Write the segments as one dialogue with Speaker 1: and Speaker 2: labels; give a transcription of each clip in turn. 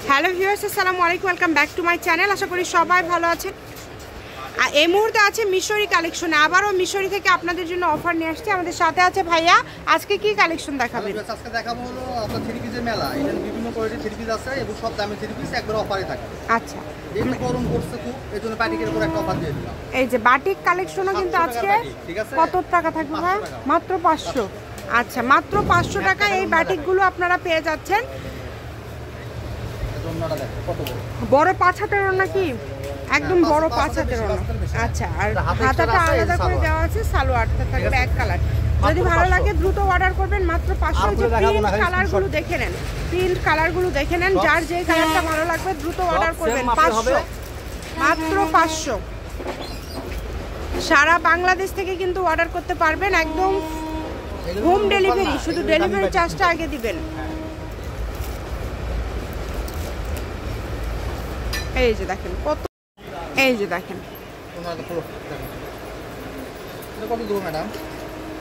Speaker 1: Hello viewers, আসসালামু আলাইকুম, welcome back to my channel. আশা করি সবাই ভালো আছেন। আর এই মুহূর্তে আছে মিশরি কালেকশনে, আবারও মিশরি থেকে আপনাদের জন্য অফার নিয়ে আসছে। আমাদের সাথে আছে ভাইয়া। আজকে কি কালেকশন দেখাবেন?
Speaker 2: আজকে দেখাবো হলো আপনার থ্রি পিসের মেলা। এখানে বিভিন্ন কোয়ালিটির থ্রি পিস আছে এবং সব দামে থ্রি পিস একবার অফারে থাকে।
Speaker 1: আচ্ছা,
Speaker 2: এই গরম করছে খুব, এজন্য বাটিকের উপর একটা অফার দিয়ে দিলাম।
Speaker 1: এই যে বাটিক কালেকশনও কিন্তু আজকে কত টাকা থাকবে ভাই? মাত্র 500। আচ্ছা, মাত্র 500 টাকা এই বাটিকগুলো আপনারা পেয়ে যাচ্ছেন। বড় 5 হাতের নাকি? একদম বড় 5 হাতের। আচ্ছা, আর হাতাটা আলাদা করে দেওয়া আছে, সালোয়ারটা থাকবে এক কালার। যদি ভালো লাগে দ্রুত অর্ডার করবেন, মাত্র 500। যে প্রিন্ট কালারগুলো দেখে নেন, প্রিন্ট কালারগুলো দেখে নেন, যার যে কালারটা ভালো লাগবে দ্রুত অর্ডার করবেন। 500, মাত্র 500। সারা বাংলাদেশ থেকে কিন্তু অর্ডার করতে পারবেন, একদম হোম ডেলিভারি। শুধু ডেলিভারি চার্জটা আগে দিবেন। এই যে দেখেন কত, এই যে দেখেন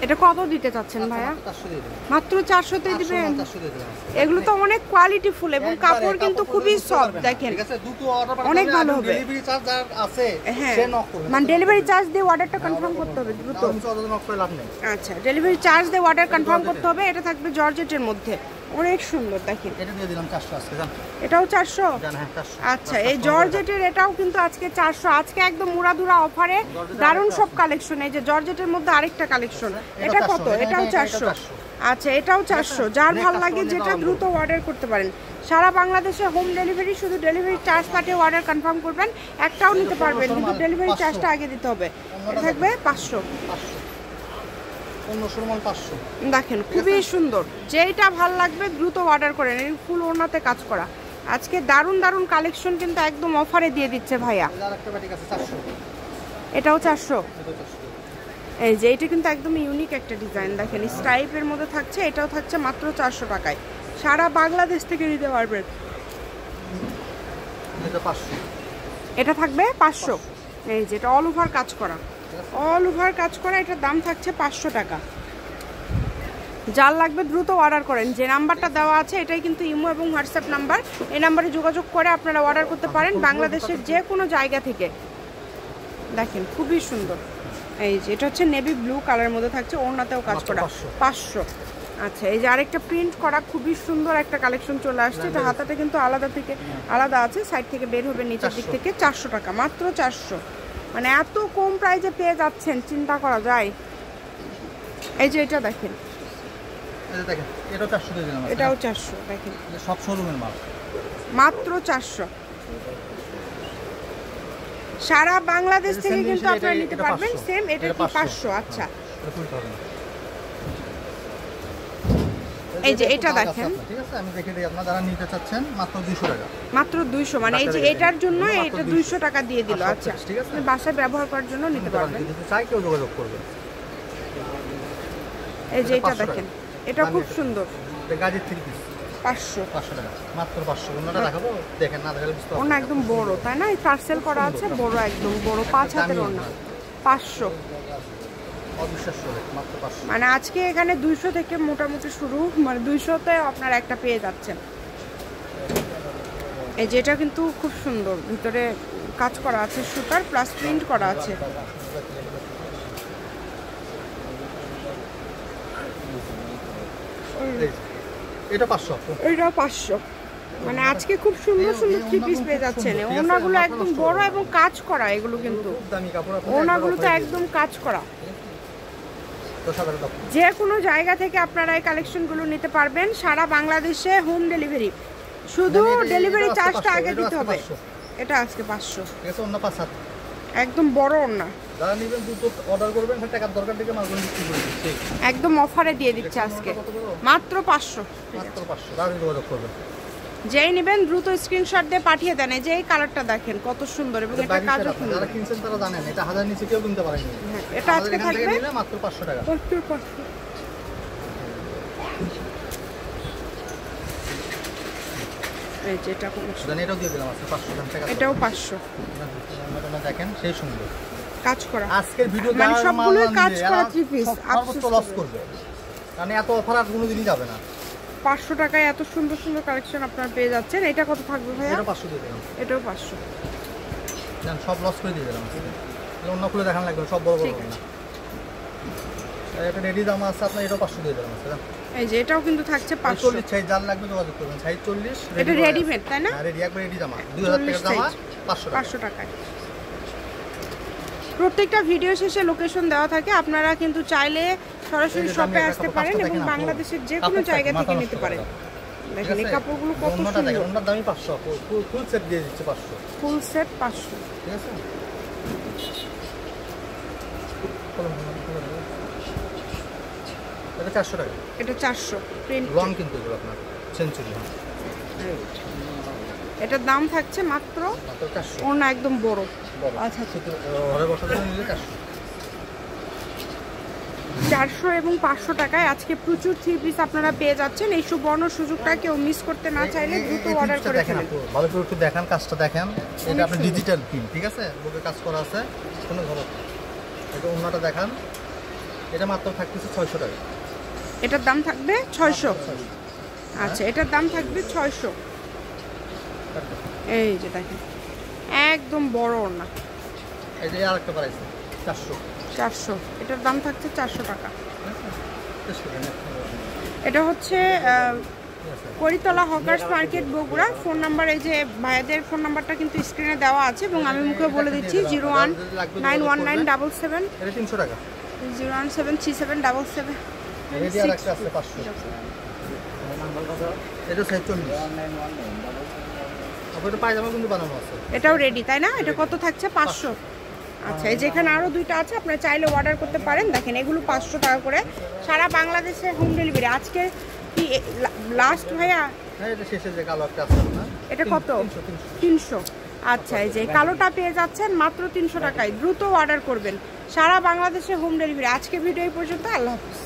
Speaker 1: এটা কত দিতে চাচ্ছেন ভাইয়া? মাত্র 400তে দিবেন। এগুলো তো অনেক কোয়ালিটি ফুল এবং কাপড় কিন্তু খুবই সফট। দেখেন অনেক ভালো হবে। হ্যাঁ, মানে ডেলিভারি চার্জ দিয়ে অর্ডারটা কনফার্ম করতে হবে দ্রুত। আচ্ছা, ডেলিভারি চার্জ দিয়ে অর্ডার কনফার্ম করতে হবে। এটা থাকবে জর্জেটের মধ্যে, অনেক সুন্দর। দেখেন
Speaker 2: এটা দিয়ে দিলাম 400 আজকে।
Speaker 1: এটাও 400। আচ্ছা, এই জর্জেটের এটাও কিন্তু আজকে 400। আজকে একদম মুড়াধুরা অফারে দারুণ সব কালেকশন। এই যে জর্জেটের মধ্যে আরেকটা কালেকশন, এটা কত? এটাও 400। আচ্ছা, এটাও 400। যার ভালো লাগে যেটা দ্রুত অর্ডার করতে পারেন। সারা বাংলাদেশে হোম ডেলিভারি, শুধু ডেলিভারি চার্জ পাঠিয়ে অর্ডার কনফার্ম করবেন। একটাও নিতে পারবেন, কিন্তু ডেলিভারি চার্জটা আগে দিতে হবে। এটা থাকবে 500। দেখেন খুবই সুন্দর, যেটা ভাল লাগবে দ্রুত অর্ডার করেন। এই ফুল ওড়নাতে কাজ করা। আজকে দারুণ দারুণ কালেকশন কিন্তু একদম অফারে দিয়ে দিচ্ছে ভাইয়া। এটাও 400। এই যে এটা কিন্তু একদম ইউনিক একটা ডিজাইন। দেখেন স্ট্রাইপের মধ্যে থাকছে, এটাও থাকছে মাত্র 400 টাকায়। সারা বাংলাদেশ থেকে নিতে পারবেন। এটা থাকবে 500। এই যে এটা অল ওভার কাজ করা, অল ওভার কাজ করা। এটার দাম থাকছে 500 টাকা। যার লাগবে দ্রুত অর্ডার করেন। যে নাম্বারটা দেওয়া আছে এটাই কিন্তু ইমো এবং হোয়াটসঅ্যাপ নাম্বার। এই নাম্বারে যোগাযোগ করে আপনারা অর্ডার করতে পারেন বাংলাদেশের যে কোনো জায়গা থেকে। দেখেন খুবই সুন্দর। এই যে এটা হচ্ছে নেভি ব্লু কালারের মধ্যে থাকছে, ওড়নাতেও কাজ করা। 500। আচ্ছা, এই যে আরেকটা প্রিন্ট করা খুবই সুন্দর একটা কালেকশন চলে আসছে। এটা হাতাতে কিন্তু আলাদা আছে, সাইড থেকে বের হবে নিচের দিক থেকে। 400 টাকা, মাত্র 400। মানে এত কম প্রাইসে পেয়ে যাচ্ছেন, চিন্তা করা যায়। এই যে এটা দেখেন, এটাও 400। দেখেন
Speaker 2: সব শোরুমের মাল,
Speaker 1: মাত্র 400। সারা বাংলাদেশ থেকে কিন্তু আপনারা নিতে পারবেন। সেম এটা কি 500? আচ্ছা, এই যে এটা দেখেন,
Speaker 2: ঠিক আছে আমি দেখে দিই। আপনারা যারা নিতে চাচ্ছেন মাত্র 200 টাকা,
Speaker 1: মাত্র 200। মানে এই যে এটার জন্য এটা 200 টাকা দিয়ে দিল। আচ্ছা, ঠিক আছে, বাসায় ব্যবহার করার জন্য নিতে পারবেন।
Speaker 2: চাই কেউ যোগাযোগ করবে।
Speaker 1: এই যে এটা দেখেন, এটা খুব সুন্দর।
Speaker 2: গাজীর 3 পিস 500 টাকা, মাত্র 500। ওনাটা দেখাবো, দেখেন না দেখালে বুঝতে পারবেন।
Speaker 1: ওনা একদম বড়, তাই না? এই পার্সেল করা আছে, বড়, একদম বড় 5 হাতের ওনা। 500। মানে আজকে এখানে 200 থেকে মোটামুটি শুরু, মানে 200তে আপনারা একটা পেয়ে যাচ্ছেন। এই যেটা কিন্তু খুব সুন্দর, ভিতরে কাজ করা আছে, সুতার প্লাস প্রিন্ট করা আছে।
Speaker 2: এটা 500,
Speaker 1: এটা 500। মানে আজকে খুব সুন্দর সুন্দর 3 পিস পেয়ে যাচ্ছেন। ওনাগুলো একদম বড় এবং কাজ করা। এগুলো কিন্তু ওনাগুলো তো একদম কাজ করা। যে কোনো জায়গা থেকে আপনারা এই কালেকশনগুলো নিতে পারবেন। সারা বাংলাদেশে হোম ডেলিভারি, শুধু ডেলিভারি চার্জটা আগে দিতে হবে। এটা আজকে 500।
Speaker 2: ঠিক আছে, ওন্না 5 হাত,
Speaker 1: একদম বড় ওন্না।
Speaker 2: যারা নেবেন দ্রুত অর্ডার করবেন, টাকার দরকার থেকে মালগুলো বিক্রি করে দিচ্ছি।
Speaker 1: একদম অফারে দিয়ে দিচ্ছে আজকে, মাত্র 500।
Speaker 2: মাত্র 500, যারা যোগাযোগ করবেন।
Speaker 1: যেই নেবেন দ্রুত স্ক্রিনশট দিয়ে পাঠিয়ে দেন। এই যে এই কালারটা দেখেন কত সুন্দর, এবং এটা কাজও সুন্দর।
Speaker 2: যারা কিনছেন তারা জানেন এটা 1000 নিচে কেউ কিনতে পারেনি।
Speaker 1: এটা আজকে থাকবে
Speaker 2: মাত্র 500 টাকা।
Speaker 1: মাত্র 500। এই যে এটা কোন
Speaker 2: জানেন, এটাও দিয়ে দিলাম আজকে 500 টাকা।
Speaker 1: এটাও 500।
Speaker 2: আপনারা দেখেন সেই সুন্দর
Speaker 1: কাজ করা।
Speaker 2: আজকের ভিডিও
Speaker 1: মানে সবগুলো কাজ করা 3 পিস।
Speaker 2: সর্বোচ্চ লস করবে, কারণ এত অফার আর কোনোদিনই যাবে না।
Speaker 1: 500 টাকায় এত সুন্দর সুন্দর কালেকশন আপনারা পেয়ে যাচ্ছেন। এটা কত থাকবে ভাইয়া?
Speaker 2: এটা 500 দিয়ে দিলাম।
Speaker 1: এটাও 500।
Speaker 2: জান সব লস করে দিয়ে দিলাম। অন্য খুলে দেখান লাগবে সব বড় বড় না। এটা রেডি জামা আছে আপনার, এটাও 500 দিয়ে দিলাম স্যার।
Speaker 1: এই যে এটাও কিন্তু থাকছে 500।
Speaker 2: 40 সাইজ যার লাগবে যোগাযোগ করবেন। সাইজ 40
Speaker 1: এটা রেডিমেড তাই না?
Speaker 2: হ্যাঁ রেডি, একবার রেডি জামা 2000 টাকার জামা
Speaker 1: 500 টাকায়। প্রত্যেকটা ভিডিও শেষে লোকেশন দেওয়া থাকে, আপনারা কিন্তু চাইলে সরাসরি শপে আসতে পারেন এবং বাংলাদেশের যে কোনো জায়গা থেকে নিতে পারেন। দেখেন এই কাপড়গুলো কত সুন্দর।
Speaker 2: ওনার দামই 500, ফুল সেট দিয়ে দিচ্ছে 500।
Speaker 1: ফুল সেট 500,
Speaker 2: ঠিক আছে। এটা 400 টাকা।
Speaker 1: এটা 400 প্রিন্ট
Speaker 2: লং কিন্তু এগুলো আপনার সেঞ্চুরি।
Speaker 1: এটার দাম থাকছে মাত্র
Speaker 2: 400।
Speaker 1: ওনা একদম বড়। আচ্ছা
Speaker 2: ঘরে বসার জন্য নিলে 400।
Speaker 1: 400 এবং 500 টাকায় আজকে প্রচুর থ্রি পিস আপনারা পেয়ে যাচ্ছেন। এই সুবর্ণ সুযোগটা কেউ মিস করতে না চাইলে দ্রুত অর্ডার করে ফেলুন।
Speaker 2: ভালো করে একটু দেখান, কাজটা দেখেন। এটা আপনি ডিজিটাল প্রিন্ট, ঠিক আছে, বুকে কাজ করা আছে, কোনো ভালো। এটা অন্যটা দেখান। এটা মাত্র থাকতেছে 600 টাকা।
Speaker 1: এটার দাম থাকবে 600। আচ্ছা এটার দাম থাকবে 600। এই যে দেখেন একদম বড় ওড়না।
Speaker 2: এই যে আরেকটা প্রাইস 400।
Speaker 1: এটার দাম থাকছে 400 টাকা। এটা হচ্ছে Karitala hawkers market Bogura. Phone number, এই যে ভাইয়াদের ফোন নাম্বারটা কিন্তু স্ক্রিনে দেওয়া আছে এবং আমি মুখে বলে দিচ্ছি 0191977
Speaker 2: এটা 300 টাকা।
Speaker 1: 0173777
Speaker 2: রেডি আরেকটা আছে 500। এটা 46। আপনাদের পায়জামা কিন্তু বানানো আছে।
Speaker 1: এটাও রেডি তাই না? এটা কত থাকছে? 500। আচ্ছা এই যেখানে আরো দুইটা আছে, আপনারা চাইলে অর্ডার করতে পারেন। দেখেন এগুলো 500 টাকা করে, সারা বাংলাদেশে হোম ডেলিভারি। আজকে কি লাস্ট ভাইয়া?
Speaker 2: হ্যাঁ এটা শেষে যে কালো একটা আছে না,
Speaker 1: এটা কত? 300। আচ্ছা এই যে কালোটা পেয়ে যাচ্ছেন মাত্র 300 টাকায়। দ্রুত অর্ডার করবেন, সারা বাংলাদেশে হোম ডেলিভারি। আজকে ভিডিও এই পর্যন্ত। আল্লাহ হাফেজ।